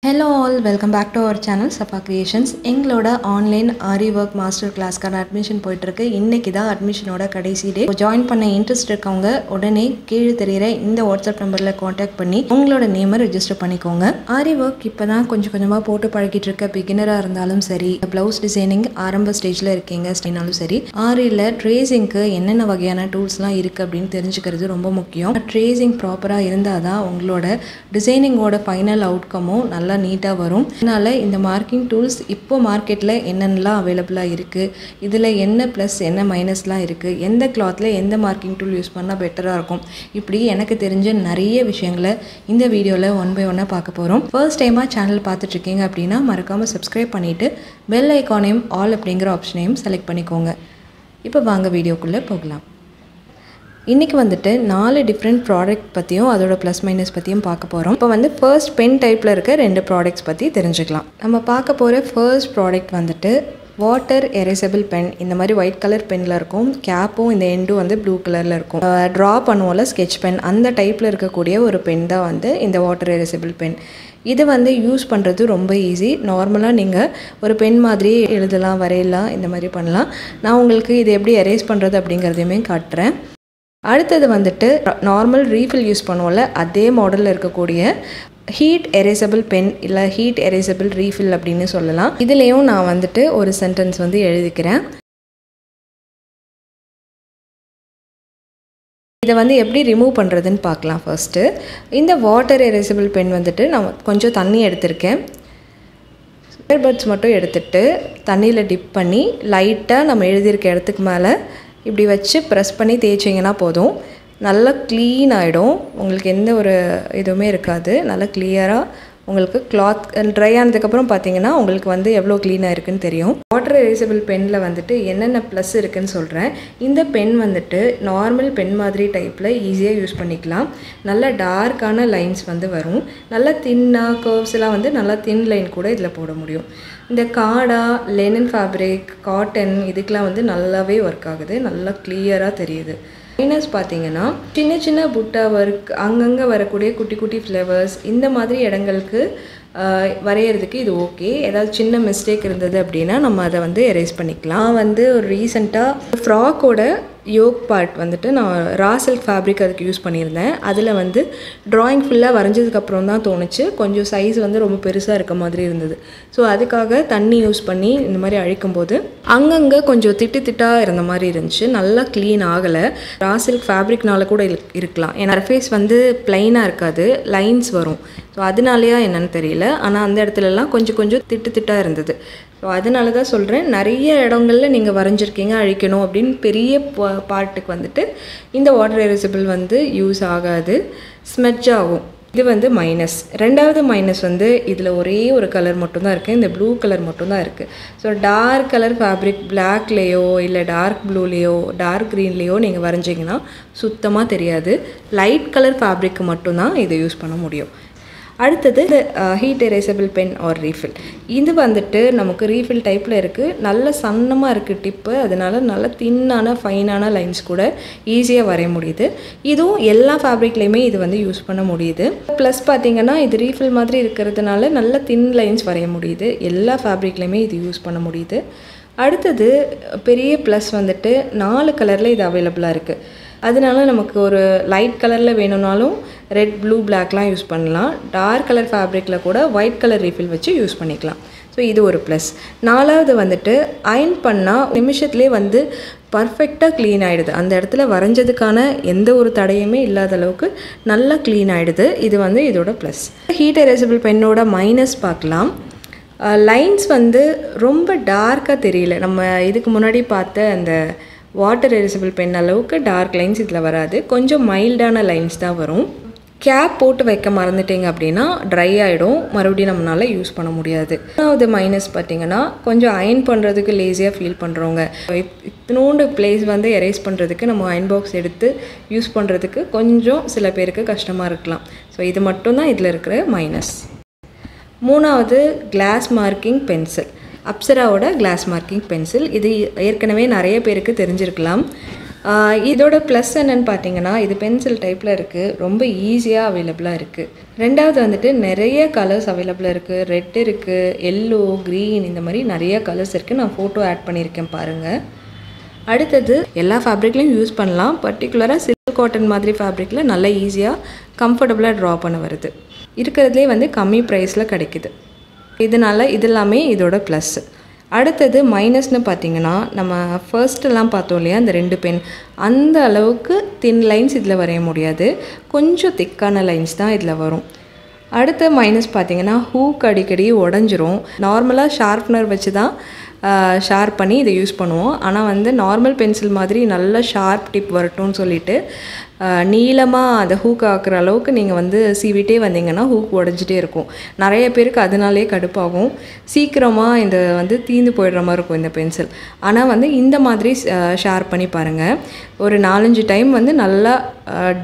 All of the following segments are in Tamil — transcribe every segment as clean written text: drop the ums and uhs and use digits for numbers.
Hello all, welcome back to our channel Sapa Creations. எங்களோட ஆன்லைன் ஆரி ஒர்க் மாஸ்டர் கிளாஸ்க்கான அட்மிஷன் போயிட்டு இருக்கு. இன்னைக்கு தான் அட்மிஷனோட கடைசி டே. ஜாயின் பண்ண இன்ட்ரெஸ்ட் இருக்கவங்க உடனே கீழே தெரியுற இந்த வாட்ஸ்அப் நம்பர்ல காண்டாக்ட் பண்ணி உங்களோட நேமை ரெஜிஸ்டர் பண்ணிக்கோங்க. ஆரி ஒர்க் இப்பதான் கொஞ்சமா போட்டு பழகிட்டு இருக்க பிகினரா இருந்தாலும் சரி, பிளவுஸ் டிசைனிங் ஆரம்ப ஸ்டேஜ்ல இருக்கீங்க அப்படின்னாலும் சரி, ஆரியில ட்ரேசிங்க்கு என்னென்ன வகையான டூல்ஸ்லாம் இருக்கு அப்படின்னு தெரிஞ்சுக்கிறது ரொம்ப முக்கியம். ட்ரேசிங் ப்ராப்பரா இருந்தாதான் உங்களோட டிசைனிங்கோட ஃபைனல் அவுட்கமும் நல்லா நீட்டாக வரும். அதனால் இந்த மார்க்கிங் டூல்ஸ் இப்போ மார்க்கெட்டில் என்னென்னலாம் அவைலபிளாக இருக்குது, இதில் என்ன ப்ளஸ் என்ன மைனஸ்லாம் இருக்குது, எந்த கிளாத்தில் எந்த மார்க்கிங் டூல் யூஸ் பண்ணால் பெட்டராக இருக்கும், இப்படி எனக்கு தெரிஞ்ச நிறைய விஷயங்களை இந்த வீடியோவில் ஒன் பை ஒன்னாக பார்க்க போகிறோம். ஃபர்ஸ்ட் டைமாக சேனல் பார்த்துட்ருக்கீங்க அப்படின்னா மறக்காமல் சப்ஸ்கிரைப் பண்ணிவிட்டு பெல் ஐக்கானையும் ஆல் அப்படிங்கிற ஆப்ஷனையும் செலக்ட் பண்ணிக்கோங்க. இப்போ வாங்க வீடியோக்குள்ளே போகலாம். இன்றைக்கி வந்துட்டு 4 டிஃப்ரெண்ட் ப்ராடக்ட் பற்றியும் அதோட ப்ளஸ் மைனஸ் பற்றியும் பார்க்க போகிறோம். இப்போ வந்து ஃபர்ஸ்ட் பென் டைப்பில் இருக்க 2 ப்ராடக்ட்ஸ் பற்றி தெரிஞ்சுக்கலாம். நம்ம பார்க்க போகிற ஃபர்ஸ்ட் ப்ராடக்ட் வந்துட்டு வாட்டர் எரேசபிள் பென். இந்த மாதிரி ஒயிட் கலர் பெனில் இருக்கும். கேப்பும் இந்த எண்டும் வந்து ப்ளூ கலரில் இருக்கும். ட்ரா பண்ணுவோம்ல ஸ்கெட்ச் பென், அந்த டைப்பில் இருக்கக்கூடிய ஒரு பென் தான் வந்து இந்த வாட்டர் எரேசபிள் பென். இது வந்து யூஸ் பண்ணுறது ரொம்ப ஈஸி. நார்மலாக நீங்கள் ஒரு பென் மாதிரி எழுதலாம், வரையலாம், இந்த மாதிரி பண்ணலாம். நான் உங்களுக்கு இது எப்படி எரேஸ் பண்ணுறது அப்படிங்கிறதையுமே காட்டுறேன். அடுத்தது வந்துட்டு நார்மல் ரீஃபில் யூஸ் பண்ணுவோம்ல, அதே மாடலில் இருக்கக்கூடிய ஹீட் எரேசபிள் பென் இல்லை ஹீட் எரேசபிள் ரீஃபில் அப்படின்னு சொல்லலாம். இதுலேயும் நான் வந்துட்டு ஒரு சென்டென்ஸ் வந்து எழுதிக்கிறேன். இதை வந்து எப்படி ரிமூவ் பண்ணுறதுன்னு பார்க்கலாம். ஃபர்ஸ்ட்டு இந்த வாட்டர் எரேசபிள் பென் வந்துட்டு நான் கொஞ்சம் தண்ணி எடுத்திருக்கேன். இயர்பட்ஸ் மட்டும் எடுத்துகிட்டு தண்ணியில் டிப் பண்ணி லைட்டாக நம்ம எழுதியிருக்க இடத்துக்கு மேலே இப்படி வச்சு ப்ரெஸ் பண்ணி தேய்ச்சிங்கன்னா போதும். நல்லா க்ளீன் ஆகிடும். உங்களுக்கு எந்த ஒரு இதுவுமே இருக்காது. நல்லா கிளியராக உங்களுக்கு கிளாத் ட்ரை ஆனதுக்கப்புறம் பார்த்தீங்கன்னா உங்களுக்கு வந்து எவ்வளோ க்ளீனாக இருக்குதுன்னு தெரியும். வாட்டர் எரேசபிள் பெனில் வந்துட்டு என்னென்ன ப்ளஸ் இருக்குதுன்னு சொல்கிறேன். இந்த பென் வந்துட்டு நார்மல் பென் மாதிரி டைப்பில் ஈஸியாக யூஸ் பண்ணிக்கலாம். நல்ல டார்க்கான லைன்ஸ் வந்து வரும். நல்லா தின்னாக கர்வ்ஸ் எல்லாம் வந்து நல்லா தின் லைன் கூட இதில் போட முடியும். இந்த காடா, லெனின் ஃபேப்ரிக், காட்டன் இதுக்கெலாம் வந்து நல்லாவே ஒர்க் ஆகுது. நல்லா கிளியராக தெரியுது. மைனஸ் பார்த்தீங்கன்னா சின்ன புட்டா ஒர்க், அங்கங்கே வரக்கூடிய குட்டி குட்டி ஃப்ளவர்ஸ், இந்த மாதிரி இடங்களுக்கு வரைகிறதுக்கு இது ஓகே. ஏதாவது சின்ன மிஸ்டேக் இருந்தது அப்படின்னா நம்ம அதை வந்து எரேஸ் பண்ணிக்கலாம். நான் வந்து ஒரு ரீசெண்டாக ஃப்ராக்கோட யோக் பார்ட் வந்துட்டு நான் ரா சில்க் ஃபேப்ரிக் அதுக்கு யூஸ் பண்ணியிருந்தேன். அதில் வந்து ட்ராயிங் ஃபுல்லாக வரைஞ்சதுக்கப்புறம் தான் தோணுச்சு கொஞ்சம் சைஸ் வந்து ரொம்ப பெருசாக இருக்க மாதிரி இருந்தது. ஸோ அதுக்காக தண்ணி யூஸ் பண்ணி இந்த மாதிரி அழிக்கும்போது அங்கங்கே கொஞ்சம் திட்டாக இருந்த மாதிரி இருந்துச்சு. நல்லா க்ளீன் ஆகலை. ரா சில்க் ஃபேப்ரிக்னால கூட இருக்கலாம். ஏன்னா ஃபேஸ் வந்து ப்ளைனாக இருக்காது, லைன்ஸ் வரும். ஸோ அதனாலேயா என்னன்னு தெரியல. ஆனால் அந்த இடத்துலலாம் கொஞ்சம் திட்டாக இருந்தது. ஸோ அதனால தான் சொல்கிறேன், நிறைய இடங்களில் நீங்கள் வரைஞ்சிருக்கீங்க அழிக்கணும் அப்படின்னு பெரிய பார்ட்டுக்கு வந்துட்டு இந்த வாட்டர் எரேசபிள் வந்து யூஸ் ஆகாது, ஸ்மெட்ச் ஆகும். இது வந்து மைனஸ். ரெண்டாவது மைனஸ் வந்து இதில் ஒரே ஒரு கலர் மட்டும்தான் இருக்குது, இந்த ப்ளூ கலர் மட்டும்தான் இருக்குது. ஸோ டார்க் கலர் ஃபேப்ரிக் பிளாக்லேயோ இல்லை டார்க் ப்ளூலேயோ டார்க் க்ரீன்லேயோ நீங்கள் வரைஞ்சிங்கன்னா சுத்தமாக தெரியாது. லைட் கலர் ஃபேப்ரிக்கு மட்டும்தான் இதை யூஸ் பண்ண முடியும். அடுத்தது heat erasable pen or refill. இது வந்துட்டு நமக்கு ரீஃபில் டைப்பில் இருக்குது. நல்ல சன்னமாக இருக்குது டிப்பு. அதனால நல்ல தின்னான ஃபைனான லைன்ஸ் கூட ஈஸியாக வரைய முடியுது. இதுவும் எல்லா ஃபேப்ரிக்லேயுமே இது வந்து யூஸ் பண்ண முடியுது. ப்ளஸ் பார்த்திங்கன்னா இது ரீஃபில் மாதிரி இருக்கிறதுனால நல்ல தின் லைன்ஸ் வரைய முடியுது. எல்லா ஃபேப்ரிக்லேயுமே இது யூஸ் பண்ண முடியுது. அடுத்தது பெரிய ப்ளஸ் வந்துட்டு 4 கலரில் இது அவைலபிளாக இருக்குது. அதனால நமக்கு ஒரு லைட் கலரில் வேணும்னாலும் ரெட், ப்ளூ, பிளாக்லாம் யூஸ் பண்ணலாம். டார்க் கலர் ஃபேப்ரிக்கில் கூட ஒயிட் கலர் ரீஃபில் வச்சு யூஸ் பண்ணிக்கலாம். ஸோ இது ஒரு ப்ளஸ். 4வது வந்துட்டு அயர்ன் பண்ணால் நிமிஷத்துலேயே வந்து பர்ஃபெக்டாக க்ளீன் ஆகிடுது. அந்த இடத்துல வரைஞ்சதுக்கான எந்த ஒரு தடையுமே இல்லாத அளவுக்கு நல்லா க்ளீன் ஆகிடுது. இது வந்து இதோட ப்ளஸ். ஹீட் எரேசபிள் பென்னோட மைனஸ் பார்க்கலாம். லைன்ஸ் வந்து ரொம்ப டார்க்காக தெரியல. நம்ம இதுக்கு முன்னாடி பார்த்த அந்த வாட்டர் எரேசபிள் பென் அளவுக்கு டார்க் லைன்ஸ் இதில் வராது. கொஞ்சம் மைல்டான லைன்ஸ் தான் வரும். கேப் போட்டு வைக்க மறந்துட்டிங்க அப்படின்னா ட்ரை ஆகிடும், மறுபடியும் நம்மளால் யூஸ் பண்ண முடியாது. 3வது மைனஸ் பார்த்திங்கன்னா கொஞ்சம் அயர்ன் பண்ணுறதுக்கு லேசியாக ஃபீல் பண்ணுறவங்க, இத்தினோண்டு பிளேஸ் வந்து எரேஸ் பண்ணுறதுக்கு நம்ம அயர்ன் பாக்ஸ் எடுத்து யூஸ் பண்ணுறதுக்கு கொஞ்சம் சில பேருக்கு கஷ்டமாக இருக்கலாம். ஸோ இது மட்டும்தான் இதில் இருக்கிற மைனஸ். 3வது கிளாஸ் மார்க்கிங் பென்சில். அப்சராவோட கிளாஸ் மார்க்கிங் பென்சில். இது ஏற்கனவே நிறைய பேருக்கு தெரிஞ்சிருக்கலாம். இதோட ப்ளஸ் என்னென்னு பார்த்தீங்கன்னா இது பென்சில் டைப்பில் இருக்குது, ரொம்ப ஈஸியாக அவைலபிளாக இருக்குது. ரெண்டாவது வந்துட்டு நிறைய கலர்ஸ் அவைலபிளாக இருக்குது. ரெட் இருக்குது, எல்லோ, க்ரீன், இந்த மாதிரி நிறைய கலர்ஸ் இருக்குது. நான் ஃபோட்டோ ஆட் பண்ணியிருக்கேன் பாருங்கள். அடுத்தது எல்லா ஃபேப்ரிக்லையும் யூஸ் பண்ணலாம். பர்டிகுலராக சில்க் காட்டன் மாதிரி ஃபேப்ரிக்கில் நல்லா ஈஸியாக கம்ஃபர்டபுளாக ட்ரா பண்ண வருது. இருக்கிறதுலே வந்து கம்மி ப்ரைஸில் கிடைக்குது. இதனால் இதெல்லாமே இதோட ப்ளஸ்ஸு. அடுத்தது மைனஸ்னு பார்த்திங்கன்னா நம்ம ஃபர்ஸ்ட்டெல்லாம் பார்த்தோம் இல்லையா இந்த 2 பென், அந்த அளவுக்கு தின் லைன்ஸ் இதில் வரைய முடியாது. கொஞ்சம் திக்கான லைன்ஸ் தான் இதில் வரும். அடுத்த மைனஸ் பார்த்திங்கன்னா ஹூக் அடிக்கடி உடஞ்சிரும். நார்மலாக ஷார்ப்னர் வச்சு தான் ஷார்ப் பண்ணி இதை யூஸ் பண்ணுவோம். ஆனால் வந்து நார்மல் பென்சில் மாதிரி நல்ல ஷார்ப் டிப் வரட்டும்னு சொல்லிவிட்டு நீளமாக அதை ஹூக் ஆக்குற அளவுக்கு நீங்கள் வந்து சீவிட்டே வந்தீங்கன்னா ஹூக் உடஞ்சிட்டே இருக்கும். நிறைய பேருக்கு அதனாலே கடுப்பாகும். சீக்கிரமாக இந்த வந்து தீந்து போயிடுற மாதிரி இருக்கும் இந்த பென்சில். ஆனால் வந்து இந்த மாதிரி ஷார்ப் பண்ணி பாருங்கள். ஒரு 4-5 டைம் வந்து நல்லா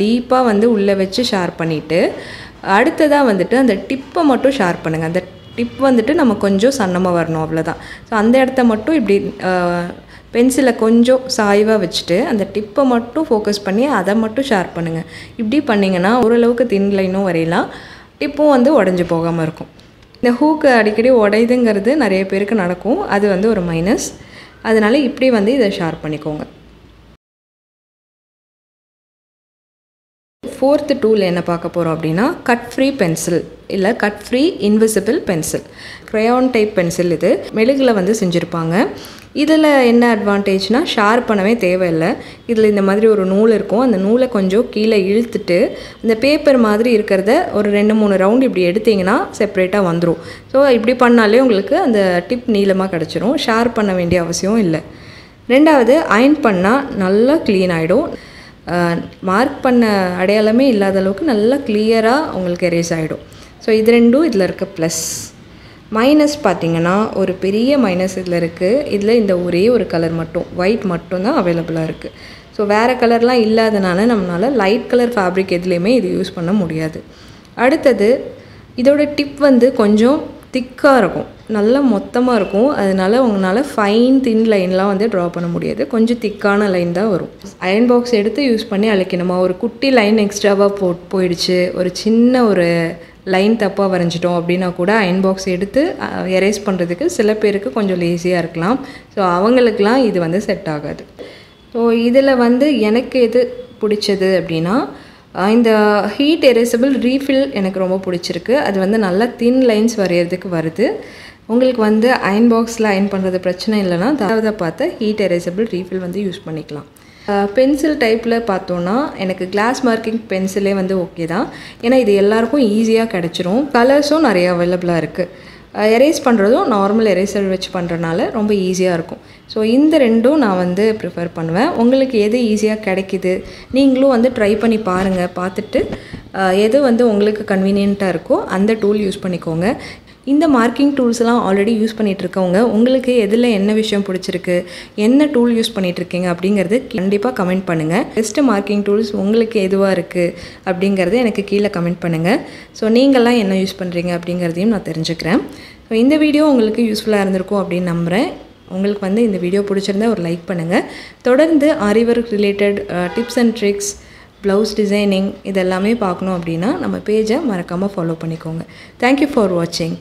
டீப்பாக வந்து உள்ளே வச்சு ஷார்ப் பண்ணிவிட்டு அடுத்ததாக வந்துட்டு அந்த டிப்பை மட்டும் ஷார்ப் பண்ணுங்கள். அந்த டிப் வந்துட்டு நம்ம கொஞ்சம் சன்னமாக வரணும், அவ்வளோதான். ஸோ அந்த இடத்த மட்டும் இப்படி பென்சிலை கொஞ்சம் சாய்வாக வச்சுட்டு அந்த டிப்பை மட்டும் ஃபோக்கஸ் பண்ணி அதை மட்டும் ஷார்ப் பண்ணுங்கள். இப்படி பண்ணிங்கன்னா ஓரளவுக்கு தின் லைனும் வரையலாம், டிப்பும் வந்து உடஞ்சி போகாமல் இருக்கும். இந்த ஹூக்கு அடிக்கடி உடையுதுங்கிறது நிறைய பேருக்கு நடக்கும், அது வந்து ஒரு மைனஸ். அதனால் இப்படி வந்து இதை ஷார்ப் பண்ணிக்கோங்க. 4th டூல் என்ன பார்க்க போகிறோம் அப்படின்னா கட் ஃப்ரீ பென்சில் இல்லை cut free invisible pencil. Crayon type pencil. இது மெழுகில் வந்து செஞ்சுருப்பாங்க. இதில் என்ன அட்வான்டேஜ்னால் ஷார்ப் பண்ணவே தேவையில்லை. இதில் இந்த மாதிரி ஒரு நூல் இருக்கும். அந்த நூலை கொஞ்சம் கீழே இழுத்துட்டு இந்த பேப்பர் மாதிரி இருக்கிறத ஒரு 2-3 ரவுண்ட் இப்படி எடுத்திங்கன்னா செப்பரேட்டாக வந்துடும். ஸோ இப்படி பண்ணாலே உங்களுக்கு அந்த டிப் நீளமாக கிடச்சிரும். ஷார்ப் பண்ண வேண்டிய அவசியம் இல்லை. ரெண்டாவது அயர்ன் பண்ணால் நல்லா க்ளீன் ஆகிடும். மார்க் பண்ண அடையாளமே இல்லாத அளவுக்கு நல்லா கிளியராக உங்களுக்கு எரேஸ் ஆகிடும். ஸோ இது ரெண்டும் இதில் இருக்க ப்ளஸ். மைனஸ் பார்த்திங்கன்னா ஒரு பெரிய மைனஸ் இதில் இருக்குது. இதில் இந்த ஒரே ஒரு கலர் மட்டும் ஒயிட் மட்டும்தான் அவைலபிளாக இருக்குது. ஸோ வேறு கலர்லாம் இல்லாதனால நம்மளால் லைட் கலர் ஃபேப்ரிக் எதுலேயுமே இது யூஸ் பண்ண முடியாது. அடுத்தது இதோட டிப் வந்து கொஞ்சம் திக்காக இருக்கும், நல்லா மொத்தமாக இருக்கும். அதனால் உங்களால் ஃபைன் தின் லைன்லாம் வந்து ட்ரா பண்ண முடியாது. கொஞ்சம் திக்கான லைன் தான் வரும். அயர்ன் பாக்ஸ் எடுத்து யூஸ் பண்ணி அழைக்கணுமா, ஒரு குட்டி லைன் எக்ஸ்ட்ராவாக போயிடுச்சு, ஒரு சின்ன ஒரு லைன் தப்பாக வரைஞ்சிட்டோம் அப்படின்னா கூட அயர்ன் பாக்ஸ் எடுத்து எரேஸ் பண்ணுறதுக்கு சில பேருக்கு கொஞ்சம் லேசியாக இருக்கலாம். ஸோ அவங்களுக்கெலாம் இது வந்து செட் ஆகாது. ஸோ இதில் வந்து எனக்கு எது பிடிச்சது அப்படின்னா இந்த ஹீட் எரேசபிள் ரீஃபில் எனக்கு ரொம்ப பிடிச்சிருக்கு. அது வந்து நல்லா தின் லைன்ஸ் வரைகிறதுக்கு வருது. உங்களுக்கு வந்து அயர்ன் பாக்ஸில் அயர்ன் பண்ணுறது பிரச்சனை இல்லைன்னா அதாவது பார்த்து ஹீட் எரேசபிள் ரீஃபில் வந்து யூஸ் பண்ணிக்கலாம். பென்சில் டைப்பில் பார்த்தோன்னா எனக்கு கிளாஸ் மார்க்கிங் பென்சிலே வந்து ஓகே தான். ஏன்னா இது எல்லாருக்கும் ஈஸியாக கிடச்சிரும். கலர்ஸும் நிறைய அவைலபிளாக இருக்குது. எரேஸ் பண்ணுறதும் நார்மல் எரேசர் வச்சு பண்ணுறனால ரொம்ப ஈஸியாக இருக்கும். ஸோ இந்த ரெண்டும் நான் வந்து ப்ரிஃபர் பண்ணுவேன். உங்களுக்கு எது ஈஸியாக கிடைக்கிது நீங்களும் வந்து ட்ரை பண்ணி பாருங்கள். பார்த்துட்டு எது வந்து உங்களுக்கு கன்வீனியண்ட்டாக இருக்கோ அந்த டூல் யூஸ் பண்ணிக்கோங்க. இந்த மார்க்கிங் டூல்ஸ்லாம் ஆல்ரெடி யூஸ் பண்ணிகிட்ருக்கவங்க உங்களுக்கு எதில் என்ன விஷயம் பிடிச்சிருக்கு, என்ன டூல் யூஸ் பண்ணிகிட்ருக்கீங்க அப்படிங்கிறது கண்டிப்பாக கமெண்ட் பண்ணுங்கள். பெஸ்ட்டு மார்க்கிங் டூல்ஸ் உங்களுக்கு எதுவாக இருக்குது அப்படிங்கிறது எனக்கு கீழே கமெண்ட் பண்ணுங்கள். ஸோ நீங்கள்லாம் என்ன யூஸ் பண்ணுறீங்க அப்படிங்கிறதையும் நான் தெரிஞ்சுக்கிறேன். ஸோ இந்த வீடியோ உங்களுக்கு யூஸ்ஃபுல்லாக இருந்திருக்கும் அப்படின்னு நம்புகிறேன். உங்களுக்கு வந்து இந்த வீடியோ பிடிச்சிருந்தா ஒரு லைக் பண்ணுங்கள். தொடர்ந்து aari work related tips and tricks, blouse designing இதெல்லாமே பார்க்கணும் அப்படின்னா நம்ம பேஜை மறக்காமல் ஃபாலோ பண்ணிக்கோங்க. தேங்க்யூ ஃபார் வாட்சிங்.